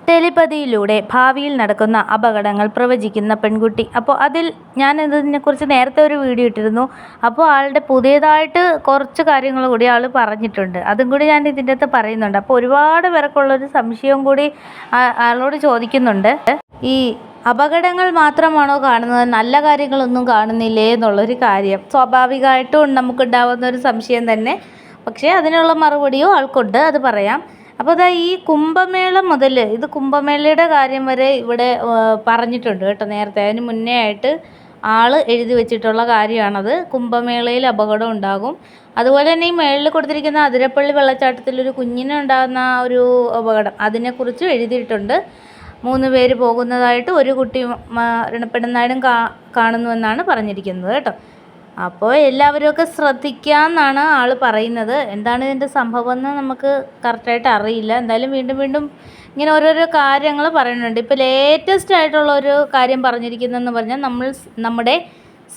ടെലിപതിയിലൂടെ ഭാവിയിൽ നടക്കുന്ന അപകടങ്ങൾ പ്രവചിക്കുന്ന പെൺകുട്ടി. അപ്പോൾ ഞാൻ ഇതിനെക്കുറിച്ച് നേരത്തെ ഒരു വീഡിയോ ഇട്ടിരുന്നു. അപ്പോൾ ആളുടെ പുതിയതായിട്ട് കുറച്ച് കാര്യങ്ങൾ കൂടി ആൾ പറഞ്ഞിട്ടുണ്ട്. അതും കൂടി ഞാൻ ഇതിൻ്റെ അകത്ത് പറയുന്നുണ്ട്. അപ്പോൾ ഒരുപാട് പേർക്കുള്ളൊരു സംശയവും കൂടി ആളോട് ചോദിക്കുന്നുണ്ട്. ഈ അപകടങ്ങൾ മാത്രമാണോ കാണുന്നത്, നല്ല കാര്യങ്ങളൊന്നും കാണുന്നില്ലേ എന്നുള്ളൊരു കാര്യം സ്വാഭാവികമായിട്ടും നമുക്കുണ്ടാവുന്ന ഒരു സംശയം തന്നെ. പക്ഷേ അതിനുള്ള മറുപടിയും ആൾക്കുണ്ട്, അത് പറയാം. അപ്പോൾ ഈ കുംഭമേള മുതൽ ഇത് കുംഭമേളയുടെ കാര്യം വരെ ഇവിടെ പറഞ്ഞിട്ടുണ്ട് കേട്ടോ. നേരത്തെ അതിന് മുന്നേ ആയിട്ട് ആൾ എഴുതി വെച്ചിട്ടുള്ള കാര്യമാണത്. കുംഭമേളയിൽ അപകടം ഉണ്ടാകും. അതുപോലെ തന്നെ ഈ മേളിൽ കൊടുത്തിരിക്കുന്ന അതിരപ്പള്ളി വെള്ളച്ചാട്ടത്തിൽ ഒരു കുഞ്ഞിനുണ്ടാകുന്ന ഒരു അപകടം, അതിനെക്കുറിച്ചും എഴുതിയിട്ടുണ്ട്. 3 പേര് പോകുന്നതായിട്ട് ഒരു കുട്ടി മരണപ്പെടുന്നതായിട്ടും കാണുന്നുവെന്നാണ് പറഞ്ഞിരിക്കുന്നത് കേട്ടോ. അപ്പോൾ എല്ലാവരുമൊക്കെ ശ്രദ്ധിക്കാമെന്നാണ് ആൾ പറയുന്നത്. എന്താണ് ഇതിൻ്റെ സംഭവം എന്ന് നമുക്ക് കറക്റ്റായിട്ട് അറിയില്ല. എന്തായാലും വീണ്ടും ഇങ്ങനെ ഓരോരോ കാര്യങ്ങൾ പറയുന്നുണ്ട്. ഇപ്പോൾ ലേറ്റസ്റ്റ് ആയിട്ടുള്ള ഒരു കാര്യം പറഞ്ഞിരിക്കുന്നതെന്ന് പറഞ്ഞാൽ നമ്മുടെ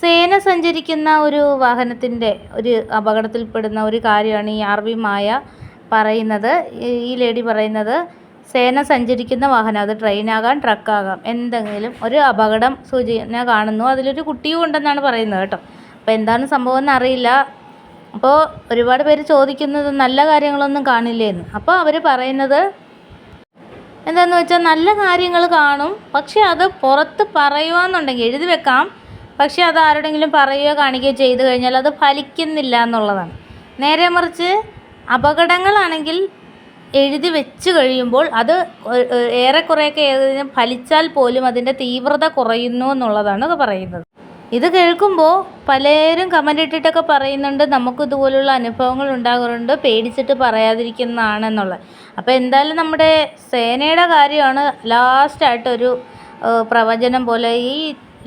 സേന സഞ്ചരിക്കുന്ന ഒരു വാഹനത്തിൻ്റെ ഒരു അപകടത്തിൽപ്പെടുന്ന ഒരു കാര്യമാണ് ഈ RV മായ പറയുന്നത്. ഈ ലേഡി പറയുന്നത് സേന സഞ്ചരിക്കുന്ന വാഹനം, അത് ട്രെയിനാകാം ട്രക്കാകാം, എന്തെങ്കിലും ഒരു അപകടം സൂചന കാണുന്നു, അതിലൊരു കുട്ടിയും ഉണ്ടെന്നാണ് പറയുന്നത് കേട്ടോ. അപ്പോൾ എന്താണ് സംഭവം എന്നറിയില്ല. അപ്പോൾ ഒരുപാട് പേര് ചോദിക്കുന്നത് നല്ല കാര്യങ്ങളൊന്നും കാണില്ലേന്ന്. അപ്പോൾ അവർ പറയുന്നത് എന്താണെന്ന് വെച്ചാൽ നല്ല കാര്യങ്ങൾ കാണും, പക്ഷേ അത് പുറത്ത് പറയുകയെന്നുണ്ടെങ്കിൽ എഴുതി വെക്കാം, പക്ഷേ അത് ആരോടെങ്കിലും പറയുകയോ കാണിക്കുകയോ ചെയ്തു കഴിഞ്ഞാൽ അത് ഫലിക്കുന്നില്ല എന്നുള്ളതാണ്. നേരെ മറിച്ച് അപകടങ്ങളാണെങ്കിൽ എഴുതി വെച്ച് കഴിയുമ്പോൾ അത് ഏറെക്കുറെയൊക്കെ ഏതെങ്കിലും ഫലിച്ചാൽ പോലും അതിൻ്റെ തീവ്രത കുറയുന്നു എന്നുള്ളതാണ് പറയുന്നത്. ഇത് കേൾക്കുമ്പോൾ പലരും കമൻ്റ് ഇട്ടിട്ടൊക്കെ പറയുന്നുണ്ട് നമുക്ക് ഇതുപോലുള്ള അനുഭവങ്ങൾ ഉണ്ടാകാറുണ്ട്, പേടിച്ചിട്ട് പറയാതിരിക്കുന്നതാണെന്നുള്ളത്. അപ്പോൾ എന്തായാലും നമ്മുടെ സേനയുടെ കാര്യമാണ് ലാസ്റ്റായിട്ടൊരു പ്രവചനം പോലെ ഈ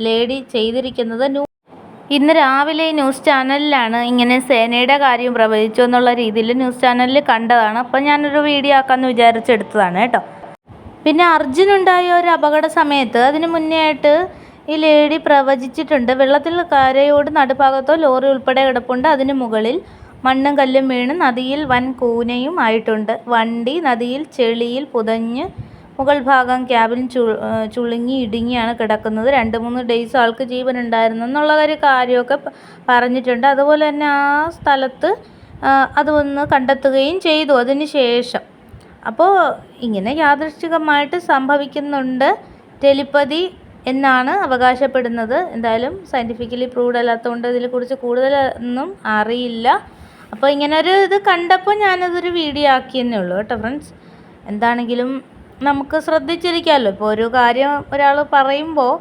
ലേഡി ചെയ്തിരിക്കുന്നത്. ഇന്ന് രാവിലെ ന്യൂസ് ചാനലിലാണ് ഇങ്ങനെ സേനയുടെ കാര്യം പ്രവചിച്ചു എന്നുള്ള രീതിയിൽ ന്യൂസ് ചാനലിൽ കണ്ടതാണ്. അപ്പോൾ ഞാനൊരു വീഡിയോ ആക്കാമെന്ന് വിചാരിച്ചെടുത്തതാണ് കേട്ടോ. പിന്നെ അർജുനുണ്ടായ ഒരു അപകട സമയത്ത് അതിന് മുന്നേ ആയിട്ട് ഈ ലേഡി പ്രവചിച്ചിട്ടുണ്ട്. വെള്ളത്തിൽ കരയോട് നടുഭാഗത്തോ ലോറി ഉൾപ്പെടെ കിടപ്പുണ്ട്, അതിന് മുകളിൽ മണ്ണും കല്ലും വീണ് നദിയിൽ വൻ കൂനയും ആയിട്ടുണ്ട്. വണ്ടി നദിയിൽ ചെളിയിൽ പുതഞ്ഞ് മുകൾ ഭാഗം ക്യാബിൻ ചുളുങ്ങി ഇടുങ്ങിയാണ് കിടക്കുന്നത്. 2-3 ഡേയ്സ് ആൾക്ക് ജീവനുണ്ടായിരുന്നു എന്നുള്ള കാര്യമൊക്കെ പറഞ്ഞിട്ടുണ്ട്. അതുപോലെ തന്നെ ആ സ്ഥലത്ത് അതൊന്ന് കണ്ടെത്തുകയും ചെയ്തു അതിന് ശേഷം. അപ്പോൾ ഇങ്ങനെ യാദൃശ്ചികമായിട്ട് സംഭവിക്കുന്നുണ്ട് ടെലിപതി എന്നാണ് അവകാശപ്പെടുന്നത്. എന്തായാലും സയൻറ്റിഫിക്കലി പ്രൂവ്ഡ് അല്ലാത്തതുകൊണ്ട് ഇതിനെക്കുറിച്ച് കൂടുതലൊന്നും അറിയില്ല. അപ്പോൾ ഇങ്ങനൊരു ഇത് കണ്ടപ്പോൾ ഞാനതൊരു വീഡിയോ ആക്കിയെന്നേ ഉള്ളൂ കേട്ടോ ഫ്രണ്ട്സ്. എന്താണെങ്കിലും നമുക്ക് ശ്രദ്ധിച്ചിരിക്കാമല്ലോ. ഇപ്പോൾ ഒരു കാര്യം ഒരാൾ പറയുമ്പോൾ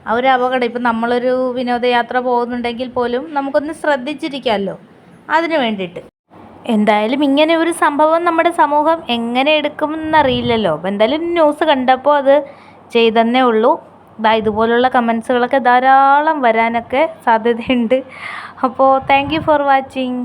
ആ ഒരു അപകടം, ഇപ്പം നമ്മളൊരു വിനോദയാത്ര പോകുന്നുണ്ടെങ്കിൽ പോലും നമുക്കൊന്ന് ശ്രദ്ധിച്ചിരിക്കാമല്ലോ അതിന് വേണ്ടിയിട്ട്. എന്തായാലും ഇങ്ങനെ ഒരു സംഭവം നമ്മുടെ സമൂഹം എങ്ങനെ എടുക്കുമെന്നറിയില്ലല്ലോ. അപ്പോൾ എന്തായാലും ന്യൂസ് കണ്ടപ്പോൾ അത് ചെയ്തെന്നേ ഉള്ളൂ. ഇതുപോലുള്ള കമൻസുകളൊക്കെ ധാരാളം വരാനൊക്കെ സാധ്യതയുണ്ട്. അപ്പോൾ താങ്ക് യു ഫോർ വാച്ചിങ്.